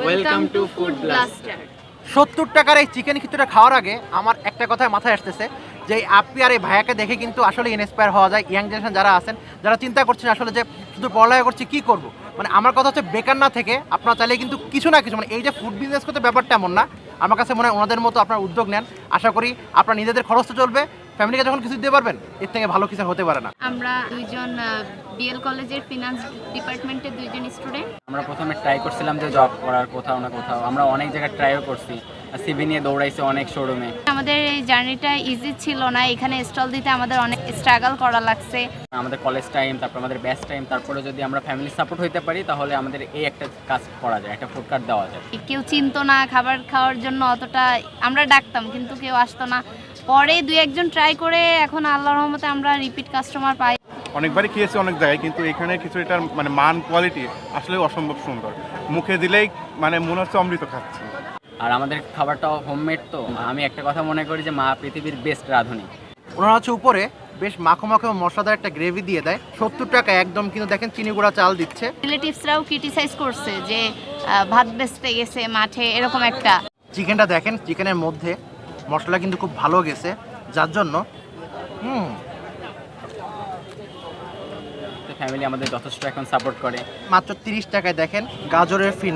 Welcome to food blaster. 70 টাকার এই chicken খিচুড়িটা খাওয়ার আগে আমার একটা কথা মাথায় আসতেছে যে এই আপনি আর এই ভাইয়াকে দেখে কিন্তু আসলে ইন্সপায়ার হওয়া যায়। ইয়াং জেনারেশন যারা আছেন, যারা চিন্তা করছেন আসলে যে শুধু পড়ালেখা করছি কী করবো, মানে আমার কথা হচ্ছে বেকার না থেকে আপনারা চাইলে কিন্তু কিছু না কিছু, মানে এই যে ফুড বিজনেস করতে ব্যাপারটা এমন না। আমার কাছে মনে হয় ওনাদের মতো আপনার উদ্যোগ নেন, আশা করি আপনার নিজেদের খরচ তো চলবে, ফ্যামিলিকে যখন কিছু দিতে পারবেন এর থেকে ভালো কিছু হতে পারে না। আমরা দুইজন বিএল কলেজের ফিনান্স ডিপার্টমেন্টের দুইজন স্টুডেন্ট। আমরা প্রথমে ট্রাই করছিলাম যে জব করার কোথাও না কোথাও, আমরা অনেক জায়গায় ট্রাইও করছি, সিভি নিয়ে দৌড়াইছি অনেক শোরুমে। আমাদের এই জার্নিটা ইজি ছিল না, এখানে স্টল দিতে আমাদের অনেক স্ট্রাগল করা লাগছে। আমাদের কলেজ টাইম, তারপর আমাদের ব্যাচ টাইম, তারপরে যদি আমরা ফ্যামিলি সাপোর্ট হইতে পারি তাহলে আমাদের এই একটা কাজ করা যায়, একটা ফুড কার্ট দেওয়া যায়। কেউ চিনতো না খাবার খাওয়ার জন্য, অতটা আমরা ডাকতাম কিন্তু কেউ আসতো না। পরে দুই একজন ট্রাই করে এখন আল্লাহর রহমতে আমরা রিপিট কাস্টমার পাই। অনেকবারই খেয়েছি অনেক জায়গায়, কিন্তু এখানে খিচুড়িটার মানে মান কোয়ালিটি আসলে অসম্ভব সুন্দর, মুখে দিলেই মানে মনে হচ্ছে অমৃত খাচ্ছি। আর আমাদের খাবারটাও হোমমেড, তো আমি একটা কথা মনে করি যে মা পৃথিবীর বেস্ট রাঁধুনি। ওনারা হচ্ছে উপরে বেশ মাখো মাখো মশলাদার একটা গ্রেভি দিয়ে দেয় 70 টাকা একদম, কিন্তু দেখেন চিনি গুঁড়া চাল দিচ্ছে। রিলেটিভসরাও ক্রিটিসাইজ করছে যে ভাত বেচতে গেছে মাঠে, এরকম একটা। চিকেনটা দেখেন, চিকেনের মধ্যে মশলা কিন্তু খুব ভালো গেছে, যার জন্য ফ্যামিলি আমাদের যথেষ্ট এখন সাপোর্ট করে। মাত্র 30 টাকায় দেখেন গাজরের ফিন